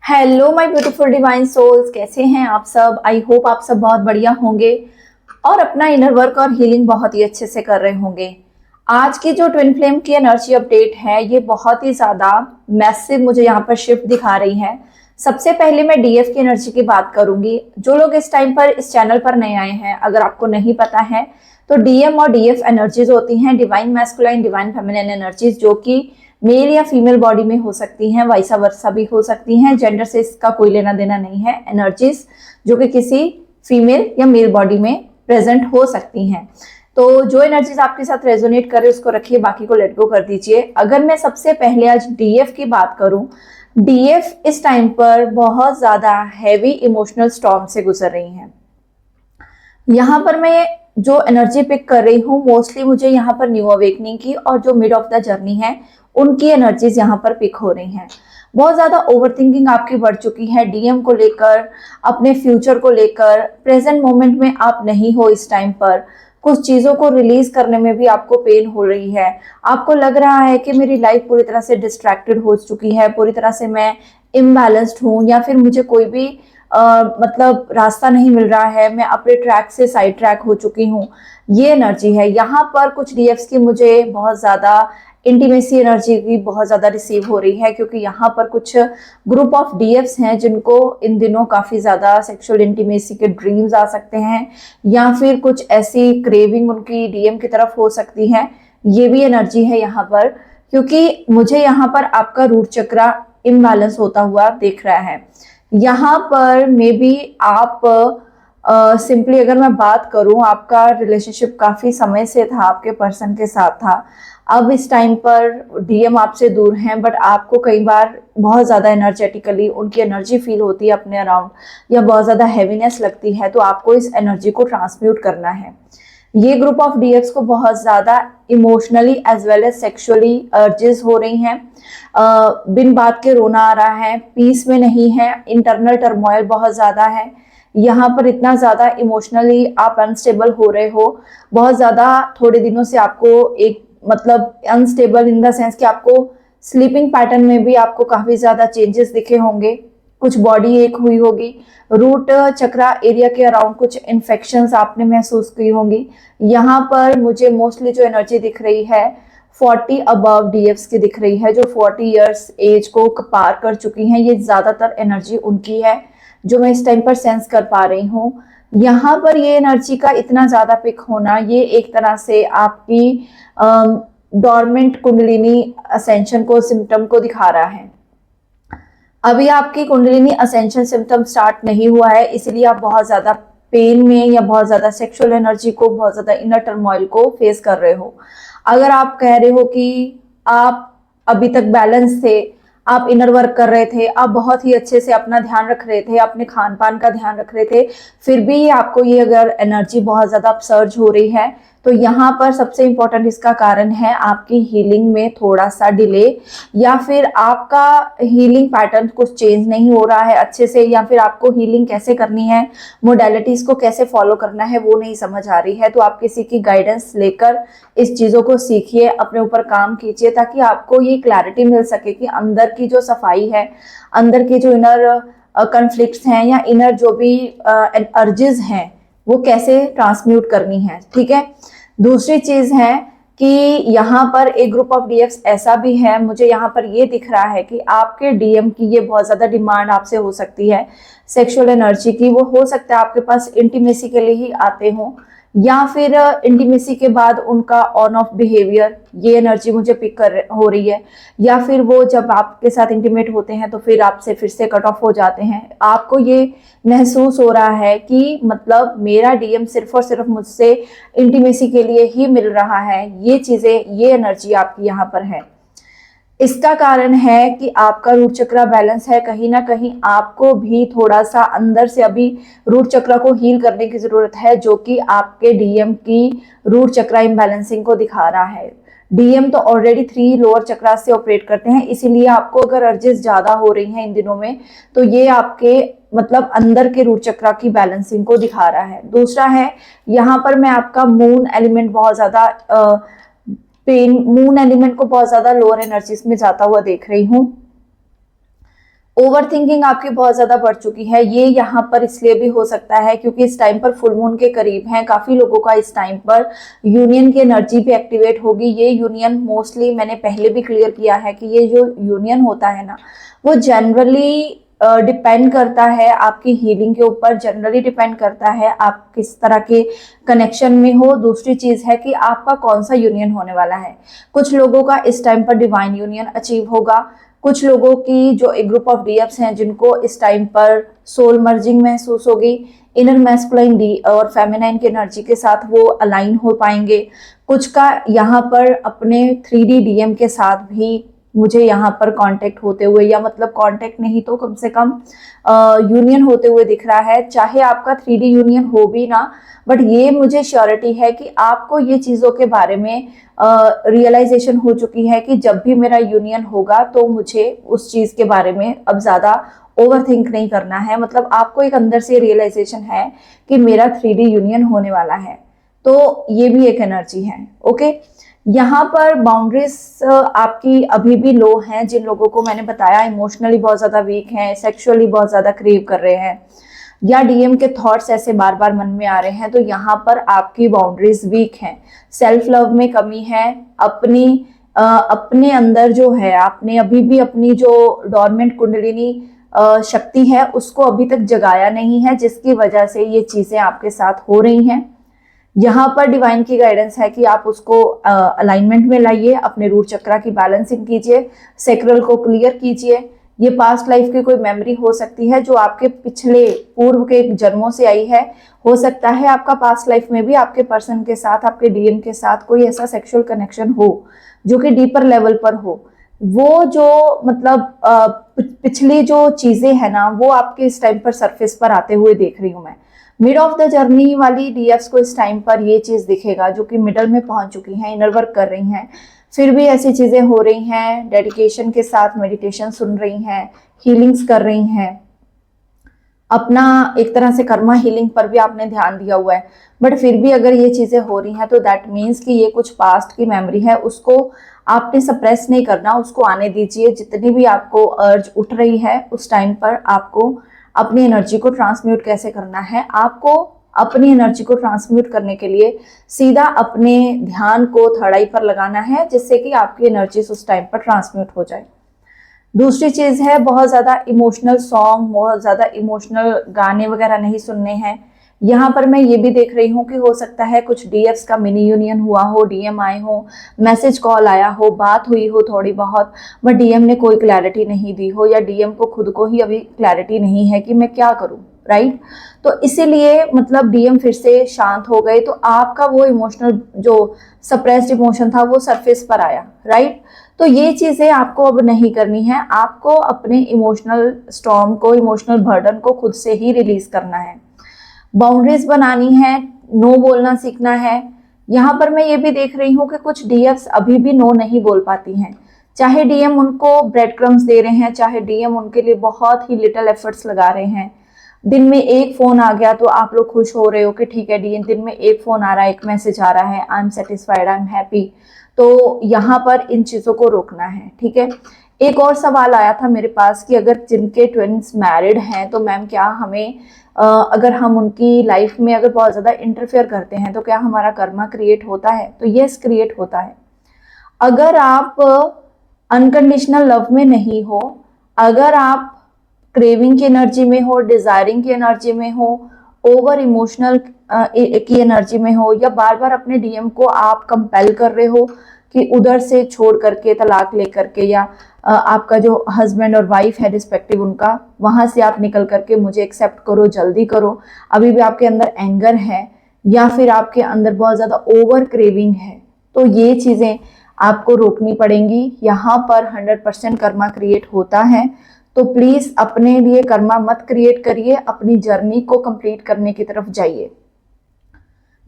Hello my beautiful divine souls, कैसे हैं आप सब। आई होप आप सब बहुत बढ़िया होंगे और अपना इनर वर्क और हीलिंग बहुत ही अच्छे से कर रहे होंगे। आज की जो ट्विन फ्लेम की एनर्जी अपडेट है ये बहुत ही ज्यादा मैसिव मुझे यहाँ पर शिफ्ट दिखा रही है। सबसे पहले मैं डीएफ की एनर्जी की बात करूंगी। जो लोग इस टाइम पर इस चैनल पर नए आए हैं, अगर आपको नहीं पता है तो डीएम और डीएफ एनर्जीज होती हैं divine masculine divine feminine energies, जो कि मेल या फीमेल बॉडी में हो सकती हैं, वाइसा वर्सा भी हो सकती हैं। जेंडर से इसका कोई लेना देना नहीं है। एनर्जीज जो कि किसी फीमेल या मेल बॉडी में प्रेजेंट हो सकती हैं। तो जो एनर्जीज आपके साथ रेजोनेट करे उसको रखिए, बाकी को लेट गो कर दीजिए। अगर मैं सबसे पहले आज डीएफ की बात करूं, डीएफ इस टाइम पर बहुत ज्यादा हैवी इमोशनल स्टॉर्म से गुजर रही हैं। यहाँ पर मैं जो एनर्जी पिक कर रही हूँ मोस्टली मुझे यहाँ पर न्यू अवेकनिंग की और जो मिड ऑफ द जर्नी है उनकी एनर्जीज यहाँ पर पिक हो रही हैं। बहुत ज्यादा ओवरथिंकिंग आपकी बढ़ चुकी है डीएम को लेकर, अपने फ्यूचर को लेकर। प्रेजेंट मोमेंट में आप नहीं हो इस टाइम पर। कुछ चीजों को रिलीज करने में भी आपको पेन हो रही है। आपको लग रहा है कि मेरी लाइफ पूरी तरह से डिस्ट्रैक्टेड हो चुकी है, पूरी तरह से मैं इम्बैलेंस्ड हूँ, या फिर मुझे कोई भी मतलब रास्ता नहीं मिल रहा है, मैं अपने ट्रैक से साइड ट्रैक हो चुकी हूँ। ये एनर्जी है। यहाँ पर कुछ डीएफ्स की मुझे बहुत ज्यादा इंटीमेसी एनर्जी भी बहुत ज्यादा रिसीव हो रही है, क्योंकि यहाँ पर कुछ ग्रुप ऑफ डीएफ्स हैं जिनको इन दिनों काफी ज्यादा सेक्सुअल इंटीमेसी के ड्रीम्स आ सकते हैं, या फिर कुछ ऐसी क्रेविंग उनकी डीएम की तरफ हो सकती है। ये भी एनर्जी है यहाँ पर, क्योंकि मुझे यहाँ पर आपका रूट चक्रा इम्बैलेंस होता हुआ दिख रहा है। यहाँ पर मे बी आप सिंपली अगर मैं बात करूं, आपका रिलेशनशिप काफी समय से था, आपके पर्सन के साथ था। अब इस टाइम पर डीएम आपसे दूर हैं, बट आपको कई बार बहुत ज्यादा एनर्जेटिकली उनकी एनर्जी फील होती है अपने अराउंड, या बहुत ज्यादा हैवीनेस लगती है, तो आपको इस एनर्जी को ट्रांसम्यूट करना है। ये ग्रुप ऑफ डीएक्स को बहुत ज्यादा emotionally as well as sexually urges हो रही हैं। बिन बात के रोना आ रहा है, पीस में नहीं है, इंटरनल टर्मोइल बहुत ज्यादा है। यहाँ पर इतना ज्यादा इमोशनली आप अनस्टेबल हो रहे हो। बहुत ज्यादा थोड़े दिनों से आपको एक मतलब अनस्टेबल इन द सेंस कि आपको स्लीपिंग पैटर्न में भी आपको काफी ज्यादा चेंजेस दिखे होंगे। कुछ बॉडी एक हुई होगी, रूट चक्रा एरिया के अराउंड कुछ इन्फेक्शंस आपने महसूस की होंगी। यहाँ पर मुझे मोस्टली जो एनर्जी दिख रही है 40 अबव डीएफ्स की दिख रही है, जो 40 इयर्स एज को पार कर चुकी हैं। ये ज्यादातर एनर्जी उनकी है जो मैं इस टाइम पर सेंस कर पा रही हूँ। यहाँ पर ये एनर्जी का इतना ज्यादा पिक होना, ये एक तरह से आपकी डॉर्मेंट कुंडलिनी असेंशन को सिम्टम को दिखा रहा है। अभी आपकी कुंडलिनी असेंशन सिम्टम स्टार्ट नहीं हुआ है, इसलिए आप बहुत ज्यादा पेन में या बहुत ज्यादा सेक्सुअल एनर्जी को, बहुत ज्यादा इनर टर्मोइल को फेस कर रहे हो। अगर आप कह रहे हो कि आप अभी तक बैलेंस थे, आप इनर वर्क कर रहे थे, आप बहुत ही अच्छे से अपना ध्यान रख रहे थे, अपने खान पान का ध्यान रख रहे थे, फिर भी आपको ये अगर एनर्जी बहुत ज्यादा अपसर्ज हो रही है, तो यहाँ पर सबसे इंपॉर्टेंट इसका कारण है आपकी हीलिंग में थोड़ा सा डिले, या फिर आपका हीलिंग पैटर्न कुछ चेंज नहीं हो रहा है अच्छे से, या फिर आपको हीलिंग कैसे करनी है, मोडेलिटीज को कैसे फॉलो करना है वो नहीं समझ आ रही है। तो आप किसी की गाइडेंस लेकर इस चीजों को सीखिए, अपने ऊपर काम कीजिए, ताकि आपको ये क्लैरिटी मिल सके कि अंदर की जो सफाई है, अंदर की जो इनर कॉन्फ्लिक्ट्स हैं या इनर जो भी अर्जेस हैं वो कैसे ट्रांसम्यूट करनी है। ठीक है। दूसरी चीज है कि यहाँ पर एक ग्रुप ऑफ डीएफ्स ऐसा भी है, मुझे यहाँ पर ये दिख रहा है कि आपके डीएम की ये बहुत ज्यादा डिमांड आपसे हो सकती है सेक्सुअल एनर्जी की। वो हो सकता है आपके पास इंटीमेसी के लिए ही आते हों, या फिर इंटीमेसी के बाद उनका ऑन ऑफ बिहेवियर, ये एनर्जी मुझे पिक कर हो रही है, या फिर वो जब आपके साथ इंटीमेट होते हैं तो फिर आपसे फिर से कट ऑफ हो जाते हैं। आपको ये महसूस हो रहा है कि मतलब मेरा डीएम सिर्फ और सिर्फ मुझसे इंटीमेसी के लिए ही मिल रहा है। ये चीजें, ये एनर्जी आपकी यहाँ पर है। इसका कारण है कि आपका रूट चक्रा बैलेंस है। कहीं ना कहीं आपको भी थोड़ा सा अंदर से अभी रूट चक्रा को हील करने की जरूरत है, जो कि आपके डीएम की रूट चक्रा इम्बैलेंसिंग को दिखा रहा है। डीएम तो ऑलरेडी 3 लोअर चक्रा से ऑपरेट करते हैं, इसीलिए आपको अगर अर्जेस ज्यादा हो रही हैं इन दिनों में, तो ये आपके मतलब अंदर के रूट चक्रा की बैलेंसिंग को दिखा रहा है। दूसरा है, यहाँ पर मैं आपका मून एलिमेंट बहुत ज्यादा पेन, मून एलिमेंट को बहुत ज्यादा लोअर एनर्जीज में जाता हुआ देख रही हूँ। ओवर थिंकिंग आपकी बहुत ज्यादा बढ़ चुकी है। ये यहाँ पर इसलिए भी हो सकता है क्योंकि इस टाइम पर फुल मून के करीब हैं, काफी लोगों का इस टाइम पर यूनियन की एनर्जी भी एक्टिवेट होगी। ये यूनियन मोस्टली मैंने पहले भी क्लियर किया है कि ये जो यूनियन होता है ना, वो जनरली डिपेंड करता है आपकी हीलिंग के ऊपर, जनरली डिपेंड करता है आप किस तरह के कनेक्शन में हो। दूसरी चीज है कि आपका कौन सा यूनियन होने वाला है। कुछ लोगों का इस टाइम पर डिवाइन यूनियन अचीव होगा, कुछ लोगों की जो एक ग्रुप ऑफ डीएफ्स हैं जिनको इस टाइम पर सोल मर्जिंग महसूस होगी, इनर मैस्कुलाइन डी और फेमिनाइन की एनर्जी के साथ वो अलाइन हो पाएंगे। कुछ का यहाँ पर अपने 3D डीएम के साथ भी मुझे यहाँ पर कांटेक्ट होते हुए, या मतलब कांटेक्ट नहीं तो कम से कम यूनियन होते हुए दिख रहा है। चाहे आपका 3D यूनियन हो भी ना, बट ये मुझे श्योरिटी है कि आपको ये चीज़ों के बारे में रियलाइजेशन हो चुकी है कि जब भी मेरा यूनियन होगा तो मुझे उस चीज़ के बारे में अब ज़्यादा ओवर थिंक नहीं करना है। मतलब आपको एक अंदर से रियलाइजेशन है कि मेरा 3D यूनियन होने वाला है। तो ये भी एक एनर्जी है। ओके, यहाँ पर बाउंड्रीज आपकी अभी भी लो हैं। जिन लोगों को मैंने बताया इमोशनली बहुत ज़्यादा वीक हैं, सेक्सुअली बहुत ज़्यादा क्रेव कर रहे हैं, या डीएम के थॉट्स ऐसे बार बार मन में आ रहे हैं, तो यहाँ पर आपकी बाउंड्रीज वीक हैं। सेल्फ लव में कमी है। अपने अंदर जो है, आपने अभी भी अपनी जो डोरमेंट कुंडलिनी शक्ति है उसको अभी तक जगाया नहीं है, जिसकी वजह से ये चीजें आपके साथ हो रही हैं। यहाँ पर डिवाइन की गाइडेंस है कि आप उसको अलाइनमेंट में लाइए, अपने रूट चक्रा की बैलेंसिंग कीजिए, सेक्रल को क्लियर कीजिए। ये पास्ट लाइफ की कोई मेमोरी हो सकती है जो आपके पिछले पूर्व के जन्मों से आई है। हो सकता है आपका पास्ट लाइफ में भी आपके पर्सन के साथ, आपके डीएम के साथ कोई ऐसा सेक्सुअल कनेक्शन हो जो कि डीपर लेवल पर हो। वो जो मतलब पिछली जो चीजें हैं ना, वो आपके इस टाइम पर सरफेस पर आते हुए देख रही हूँ मैं। मिड ऑफ द जर्नी वाली डीएफ्स को इस टाइम पर ये चीज दिखेगा, जो कि मिडल में पहुंच चुकी हैं, इनर वर्क कर रही हैं, फिर भी ऐसी चीजें हो रही हैं, डेडिकेशन के साथ मेडिटेशन सुन रही हैं, हीलिंग्स कर रही हैं, अपना एक तरह से कर्मा हीलिंग पर भी आपने ध्यान दिया हुआ है। बट फिर भी अगर ये चीजें हो रही हैं तो दैट मीन्स कि ये कुछ पास्ट की मेमोरी है, उसको आपने सप्रेस नहीं करना, उसको आने दीजिए। जितनी भी आपको अर्ज उठ रही है उस टाइम पर आपको अपनी एनर्जी को ट्रांसम्यूट कैसे करना है, आपको अपनी एनर्जी को ट्रांसम्यूट करने के लिए सीधा अपने ध्यान को थर्ड आई पर लगाना है, जिससे कि आपकी एनर्जी उस टाइम पर ट्रांसम्यूट हो जाए। दूसरी चीज है, बहुत ज्यादा इमोशनल सॉन्ग, बहुत ज्यादा इमोशनल गाने वगैरह नहीं सुनने हैं। यहाँ पर मैं ये भी देख रही हूँ कि हो सकता है कुछ डीएफ्स का मिनी यूनियन हुआ हो, डीएम आए हो, मैसेज कॉल आया हो, बात हुई हो थोड़ी बहुत, बट डीएम ने कोई क्लैरिटी नहीं दी हो, या डीएम को खुद को ही अभी क्लैरिटी नहीं है कि मैं क्या करूँ, राइट। तो इसीलिए मतलब डीएम फिर से शांत हो गए, तो आपका वो इमोशनल जो सप्रेस्ड इमोशन था वो सरफेस पर आया, राइट। तो ये चीजें आपको अब नहीं करनी है। आपको अपने इमोशनल स्टॉर्म को, इमोशनल बर्डन को खुद से ही रिलीज करना है, बाउंड्रीज बनानी है, नो बोलना सीखना है। यहाँ पर मैं ये भी देख रही हूँ कि कुछ डीएफ्स अभी भी नो नहीं बोल पाती हैं, चाहे डीएम उनको ब्रेड क्रम्स दे रहे हैं, चाहे डीएम उनके लिए बहुत ही लिटिल एफर्ट्स लगा रहे हैं। दिन में एक फोन आ गया तो आप लोग खुश हो रहे हो कि ठीक है डीएम दिन में एक फोन आ रहा है, एक मैसेज आ रहा है, I am satisfied, I am happy. तो यहाँ पर इन चीजों को रोकना है, ठीक है। एक और सवाल आया था मेरे पास कि अगर जिनके ट्विन्स मैरिड हैं तो मैम क्या हमें अगर हम उनकी लाइफ में अगर बहुत ज्यादा इंटरफेयर करते हैं तो क्या हमारा कर्मा क्रिएट होता है? तो यस, क्रिएट होता है। अगर आप अनकंडीशनल लव में नहीं हो, अगर आप क्रेविंग की एनर्जी में हो, डिजायरिंग की एनर्जी में हो, ओवर इमोशनल की एनर्जी में हो, या बार बार अपने डीएम को आप कंपेल कर रहे हो कि उधर से छोड़ करके, तलाक लेकर के, या आपका जो हस्बैंड और वाइफ है रिस्पेक्टिव उनका, वहां से आप निकल करके मुझे एक्सेप्ट करो, जल्दी करो, अभी भी आपके अंदर एंगर है, या फिर आपके अंदर बहुत ज्यादा ओवर क्रेविंग है, तो ये चीजें आपको रोकनी पड़ेंगी। यहाँ पर 100% कर्मा क्रिएट होता है, तो प्लीज अपने लिए कर्मा मत क्रिएट करिए, अपनी जर्नी को कंप्लीट करने की तरफ जाइए।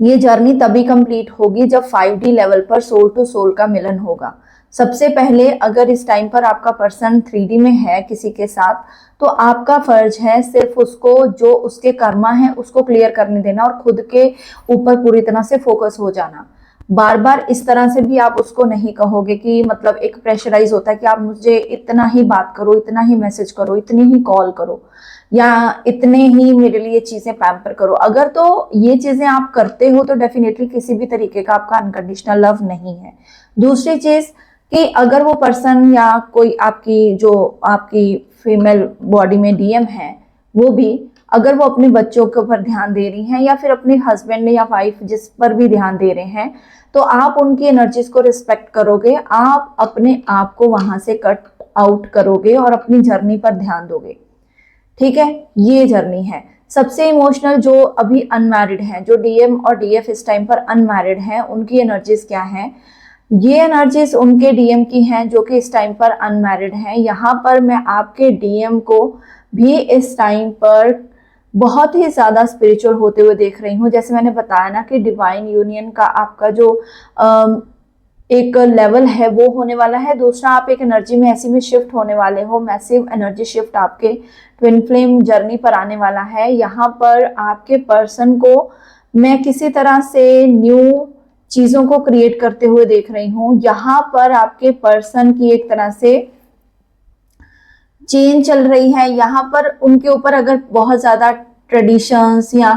ये जर्नी तभी कंप्लीट होगी जब 5D लेवल पर सोल टू सोल का मिलन होगा। सबसे पहले अगर इस टाइम पर आपका पर्सन 3D में है किसी के साथ, तो आपका फर्ज है सिर्फ उसको जो उसके कर्मा है उसको क्लियर करने देना और खुद के ऊपर पूरी तरह से फोकस हो जाना। बार बार इस तरह से भी आप उसको नहीं कहोगे कि मतलब एक प्रेशराइज होता है कि आप मुझे इतना ही बात करो, इतना ही मैसेज करो, इतनी ही कॉल करो, या इतने ही मेरे लिए चीजें पैम्पर करो। अगर तो ये चीजें आप करते हो तो डेफिनेटली किसी भी तरीके का आपका अनकंडीशनल लव नहीं है। दूसरी चीज कि अगर वो पर्सन या कोई आपकी जो आपकी फीमेल बॉडी में डीएम है, वो भी अगर वो अपने बच्चों के ऊपर ध्यान दे रही हैं या फिर अपने हस्बैंड या वाइफ जिस पर भी ध्यान दे रहे हैं, तो आप उनकी एनर्जीज को रिस्पेक्ट करोगे, आप अपने आप को वहां से कट आउट करोगे और अपनी जर्नी पर ध्यान दोगे। ठीक है, ये जर्नी है। सबसे इमोशनल जो अभी अनमैरिड हैं, जो डीएम और डीएफ इस टाइम पर अनमैरिड हैं, उनकी एनर्जीज क्या हैं? ये एनर्जीज उनके डीएम की हैं जो कि इस टाइम पर अनमैरिड हैं। यहाँ पर मैं आपके डीएम को भी इस टाइम पर बहुत ही ज्यादा स्पिरिचुअल होते हुए देख रही हूँ। जैसे मैंने बताया ना कि डिवाइन यूनियन का आपका जो एक लेवल है वो होने वाला है। दूसरा, आप एक एनर्जी में ऐसी में शिफ्ट होने वाले हो, मैसिव एनर्जी शिफ्ट आपके ट्विन फ्लेम जर्नी पर आने वाला है। यहाँ पर आपके पर्सन को मैं किसी तरह से न्यू चीजों को क्रिएट करते हुए देख रही हूँ। यहाँ पर आपके पर्सन की एक तरह से चेंज चल रही है। यहाँ पर उनके ऊपर अगर बहुत ज्यादा ट्रेडिशंस या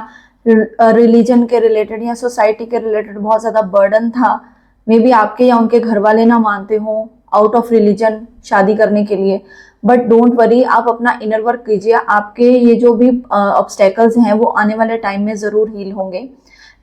रिलीजन के रिलेटेड या सोसाइटी के रिलेटेड बहुत ज्यादा बर्डन था, मे बी आपके या उनके घर वाले ना मानते हो आउट ऑफ रिलीजन शादी करने के लिए, बट डोंट वरी, आप अपना इनर वर्क कीजिए। आपके ये जो भी ऑब्स्टेकल्स हैं वो आने वाले टाइम में जरूर हील होंगे।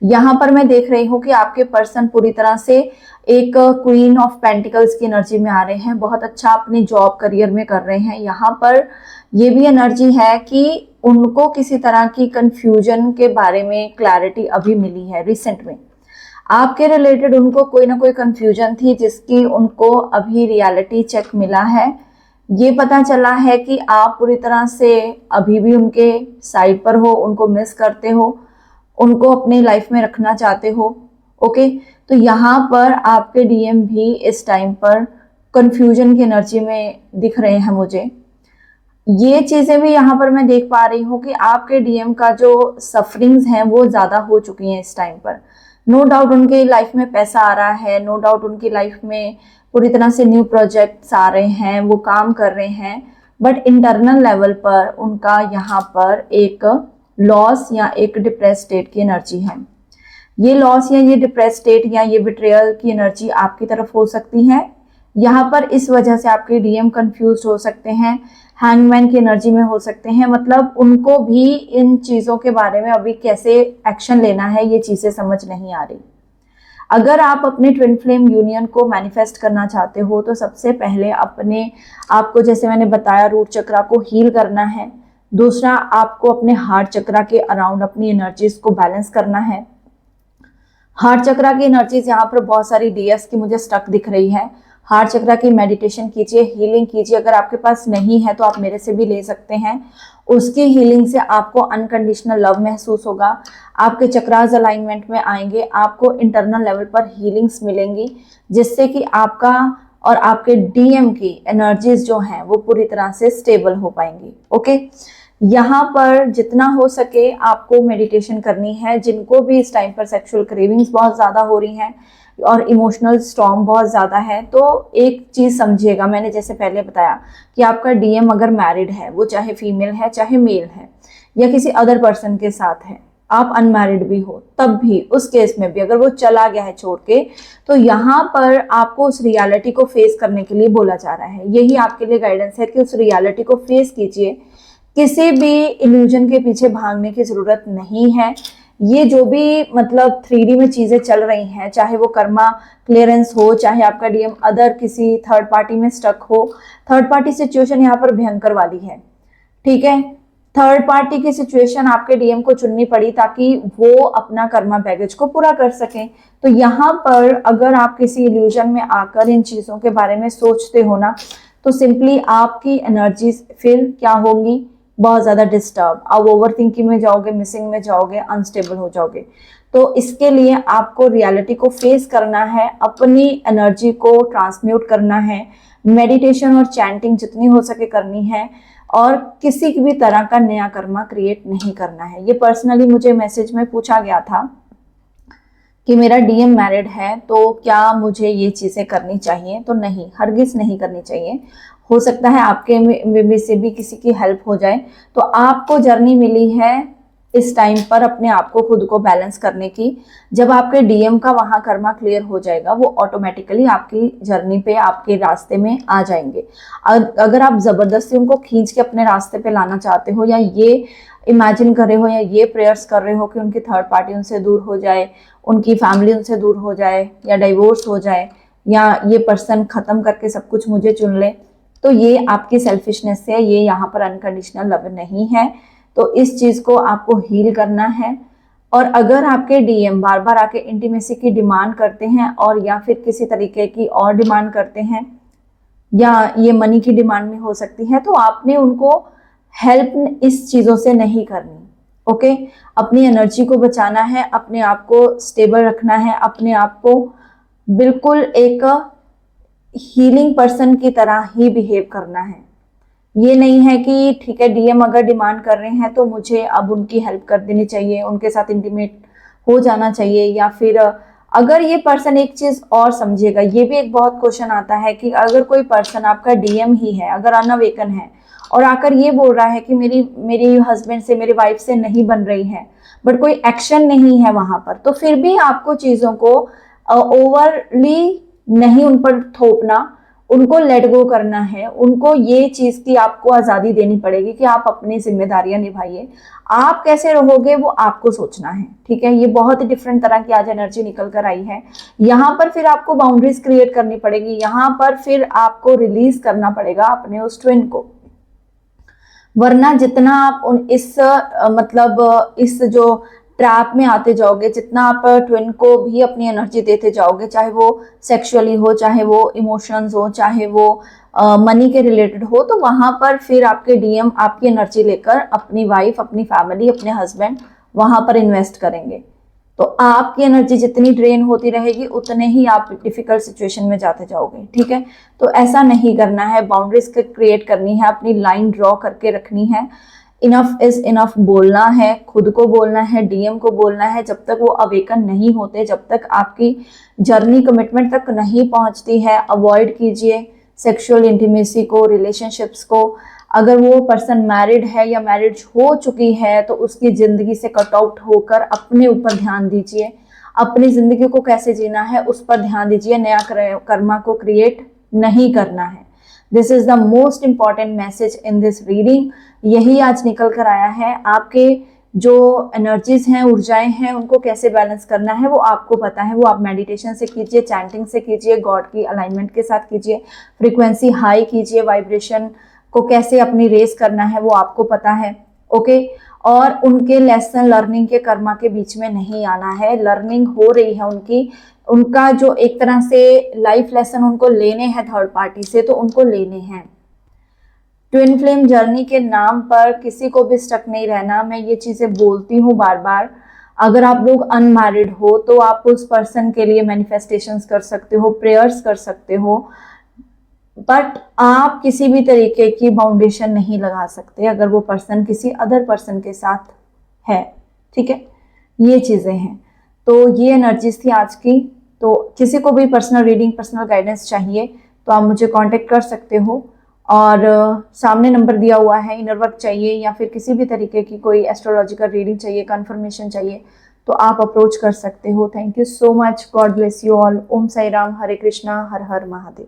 यहाँ पर मैं देख रही हूँ कि आपके पर्सन पूरी तरह से एक क्वीन ऑफ पेंटिकल्स की एनर्जी में आ रहे हैं, बहुत अच्छा अपने जॉब करियर में कर रहे हैं। यहाँ पर ये भी एनर्जी है कि उनको किसी तरह की कंफ्यूजन के बारे में क्लैरिटी अभी मिली है। रिसेंट में आपके रिलेटेड उनको कोई ना कोई कंफ्यूजन थी जिसकी उनको अभी रियलिटी चेक मिला है। ये पता चला है कि आप पूरी तरह से अभी भी उनके साइड पर हो, उनको मिस करते हो, उनको अपनी लाइफ में रखना चाहते हो। ओके, तो यहाँ पर आपके डीएम भी इस टाइम पर कंफ्यूजन की एनर्जी में दिख रहे हैं मुझे। ये चीजें भी यहाँ पर मैं देख पा रही हूँ कि आपके डीएम का जो सफरिंग्स हैं वो ज्यादा हो चुकी हैं इस टाइम पर। नो डाउट उनके लाइफ में पैसा आ रहा है, नो डाउट उनकी लाइफ में पूरी तरह से न्यू प्रोजेक्ट्स आ रहे हैं, वो काम कर रहे हैं, बट इंटरनल लेवल पर उनका यहाँ पर एक लॉस या एक डिप्रेस स्टेट की एनर्जी है। ये लॉस या ये डिप्रेस स्टेट या ये बिट्रेयल की एनर्जी आपकी तरफ हो सकती है। यहाँ पर इस वजह से आपके डीएम कंफ्यूज हो सकते हैं, हैंगमैन की एनर्जी में हो सकते हैं। मतलब उनको भी इन चीजों के बारे में अभी कैसे एक्शन लेना है ये चीजें समझ नहीं आ रही। अगर आप अपने ट्विन फ्लेम यूनियन को मैनिफेस्ट करना चाहते हो तो सबसे पहले अपने आपको, जैसे मैंने बताया, रूट चक्रा को हील करना है। दूसरा, आपको अपने हार्ट चक्रा के अराउंड अपनी एनर्जीज को बैलेंस करना है। हार्ट चक्रा की एनर्जीज यहाँ पर बहुत सारी डीएस की मुझे स्टक दिख रही है। हार्ट चक्रा की मेडिटेशन कीजिए, हीलिंग कीजिए। अगर आपके पास नहीं है तो आप मेरे से भी ले सकते हैं। उसकी हीलिंग से आपको अनकंडीशनल लव महसूस होगा, आपके चक्रास अलाइनमेंट में आएंगे, आपको इंटरनल लेवल पर हीलिंग्स मिलेंगी, जिससे कि आपका और आपके डीएम की एनर्जीज जो हैं वो पूरी तरह से स्टेबल हो पाएंगी। ओके, यहाँ पर जितना हो सके आपको मेडिटेशन करनी है। जिनको भी इस टाइम पर सेक्सुअल क्रेविंग्स बहुत ज़्यादा हो रही हैं और इमोशनल स्टॉर्म बहुत ज़्यादा है, तो एक चीज़ समझिएगा, मैंने जैसे पहले बताया कि आपका डीएम अगर मैरिड है, वो चाहे फीमेल है चाहे मेल है या किसी अदर पर्सन के साथ है, आप अनमैरिड भी हो, तब भी उस केस में भी अगर वो चला गया है छोड़ के, तो यहाँ पर आपको उस रियलिटी को फेस करने के लिए बोला जा रहा है। यही आपके लिए गाइडेंस है कि उस रियलिटी को फेस कीजिए। किसी भी इल्यूजन के पीछे भागने की जरूरत नहीं है। ये जो भी मतलब 3D में चीजें चल रही हैं, चाहे वो कर्मा क्लियरेंस हो, चाहे आपका डीएम अदर किसी थर्ड पार्टी में स्टक हो, थर्ड पार्टी सिचुएशन यहाँ पर भयंकर वाली है। ठीक है, थर्ड पार्टी की सिचुएशन आपके डीएम को चुननी पड़ी ताकि वो अपना कर्मा बैगेज को पूरा कर सकें। तो यहाँ पर अगर आप किसी इल्यूजन में आकर इन चीजों के बारे में सोचते हो ना, तो सिंपली आपकी एनर्जी फिर क्या होंगी, बहुत ज्यादा डिस्टर्ब, आप ओवर थिंकिंग में जाओगे, मिसिंग में जाओगे, अनस्टेबल हो जाओगे। तो इसके लिए आपको रियलिटी को फेस करना है, अपनी एनर्जी को ट्रांसम्यूट करना है, मेडिटेशन और चैंटिंग जितनी हो सके करनी है, और किसी भी तरह का नया कर्मा क्रिएट नहीं करना है। ये पर्सनली मुझे मैसेज में पूछा गया था कि मेरा डीएम मैरिड है तो क्या मुझे ये चीज़ें करनी चाहिए, तो नहीं, हरगिज नहीं करनी चाहिए। हो सकता है आपके में से भी किसी की हेल्प हो जाए। तो आपको जर्नी मिली है इस टाइम पर अपने आप को खुद को बैलेंस करने की। जब आपके डीएम का वहां कर्मा क्लियर हो जाएगा, वो ऑटोमेटिकली आपकी जर्नी पे, आपके रास्ते में आ जाएंगे। अगर आप जबरदस्ती उनको खींच के अपने रास्ते पे लाना चाहते हो, या ये इमेजिन कर रहे हो, या ये प्रेयर्स कर रहे हो कि उनकी थर्ड पार्टी उनसे दूर हो जाए, उनकी फैमिली उनसे दूर हो जाए, या डाइवोर्स हो जाए, या ये पर्सन खत्म करके सब कुछ मुझे चुन ले, तो ये आपकी सेल्फिशनेस है। ये यहाँ पर अनकंडीशनल लव नहीं है। तो इस चीज को आपको हील करना है। और अगर आपके डीएम बार बार आके इंटीमेसी की डिमांड करते हैं, और या फिर किसी तरीके की और डिमांड करते हैं, या ये मनी की डिमांड में हो सकती है, तो आपने उनको हेल्प इस चीजों से नहीं करनी। ओके, अपनी एनर्जी को बचाना है, अपने आप को स्टेबल रखना है, अपने आप को बिल्कुल एक हीलिंग पर्सन की तरह ही बिहेव करना है। ये नहीं है कि ठीक है, डीएम अगर डिमांड कर रहे हैं तो मुझे अब उनकी हेल्प कर देनी चाहिए, उनके साथ इंटीमेट हो जाना चाहिए। या फिर अगर ये पर्सन एक चीज और समझेगा, ये भी एक बहुत क्वेश्चन आता है कि अगर कोई पर्सन आपका डीएम ही है, अगर अनअवेकन है, और आकर ये बोल रहा है कि मेरी हस्बैंड से, मेरी वाइफ से नहीं बन रही है, बट कोई एक्शन नहीं है वहां पर, तो फिर भी आपको चीजों को ओवरली नहीं उन पर थोपना, उनको लेट गो करना है। उनको ये चीज की आपको आजादी देनी पड़ेगी कि आप अपनी जिम्मेदारियां निभाइए। आप कैसे रहोगे वो आपको सोचना है, ठीक है। ये बहुत ही डिफरेंट तरह की आज एनर्जी निकल कर आई है। यहाँ पर फिर आपको बाउंड्रीज क्रिएट करनी पड़ेगी, यहाँ पर फिर आपको रिलीज करना पड़ेगा अपने उस ट्विन को। वरना जितना आप इस जो ट्रैप में आते जाओगे, जितना आप ट्विन को भी अपनी एनर्जी देते जाओगे, चाहे वो सेक्सुअली हो, चाहे वो इमोशंस हो, चाहे वो मनी के रिलेटेड हो, तो वहां पर फिर आपके डीएम आपकी एनर्जी लेकर अपनी वाइफ, अपनी फैमिली, अपने हस्बैंड वहां पर इन्वेस्ट करेंगे। तो आपकी एनर्जी जितनी ड्रेन होती रहेगी, उतने ही आप डिफिकल्ट सिचुएशन में जाते जाओगे, ठीक है। तो ऐसा नहीं करना है, बाउंड्रीज क्रिएट करनी है, अपनी लाइन ड्रॉ करके रखनी है। इनफ इज इनफ बोलना है, खुद को बोलना है, डीएम को बोलना है। जब तक वो अवेकन नहीं होते, जब तक आपकी जर्नी कमिटमेंट तक नहीं पहुंचती है, अवॉइड कीजिए सेक्सुअल इंटीमेसी को, रिलेशनशिप्स को। अगर वो पर्सन मैरिड है या मैरिज हो चुकी है, तो उसकी जिंदगी से कट आउट होकर अपने ऊपर ध्यान दीजिए। अपनी जिंदगी को कैसे जीना है उस पर ध्यान दीजिए, नया कर्मा को क्रिएट नहीं करना है। This is the most important message in this reading. यही आज निकल कर आया है। आपके जो एनर्जीज हैं, ऊर्जाएं हैं, उनको कैसे बैलेंस करना है वो आपको पता है। वो आप मेडिटेशन से कीजिए, चैंटिंग से कीजिए, गॉड की अलाइनमेंट के साथ कीजिए, फ्रीक्वेंसी हाई कीजिए, वाइब्रेशन को कैसे अपनी रेस करना है वो आपको पता है। ओके, और उनके लेसन लर्निंग के कर्मा के बीच में नहीं आना है। लर्निंग हो रही है उनका जो एक तरह से लाइफ लेसन उनको लेने हैं थर्ड पार्टी से, तो उनको लेने हैं। ट्विन फ्लेम जर्नी के नाम पर किसी को भी स्टक नहीं रहना। मैं ये चीजें बोलती हूँ बार बार। अगर आप लोग अनमैरिड हो तो आप उस पर्सन के लिए मैनिफेस्टेशंस कर सकते हो, प्रेयर्स कर सकते हो, बट आप किसी भी तरीके की बाउंडेशन नहीं लगा सकते अगर वो पर्सन किसी अदर पर्सन के साथ है, ठीक है। ये चीजें हैं। तो ये एनर्जीज थी आज की। तो किसी को भी पर्सनल रीडिंग, पर्सनल गाइडेंस चाहिए तो आप मुझे कांटेक्ट कर सकते हो। और सामने नंबर दिया हुआ है। इनर वर्क चाहिए या फिर किसी भी तरीके की कोई एस्ट्रोलॉजिकल रीडिंग चाहिए, कंफर्मेशन चाहिए, तो आप अप्रोच कर सकते हो। Thank you so much. God bless you all. Om Sai Ram, Hare Krishna, Har Har Mahadev.